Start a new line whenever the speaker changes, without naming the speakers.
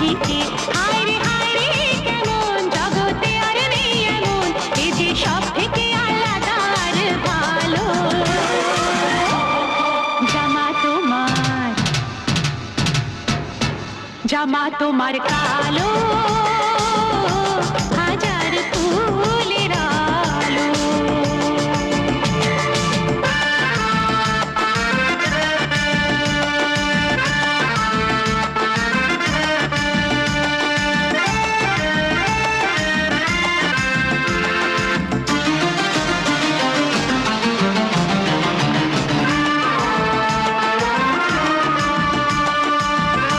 বুঝিতে। হায় রে কেমন জগতে আর নেই এমন, এ যে সব থেকে আলাদা আর ভালো। জামা তোমার, জামা তোমার কালো, হাজার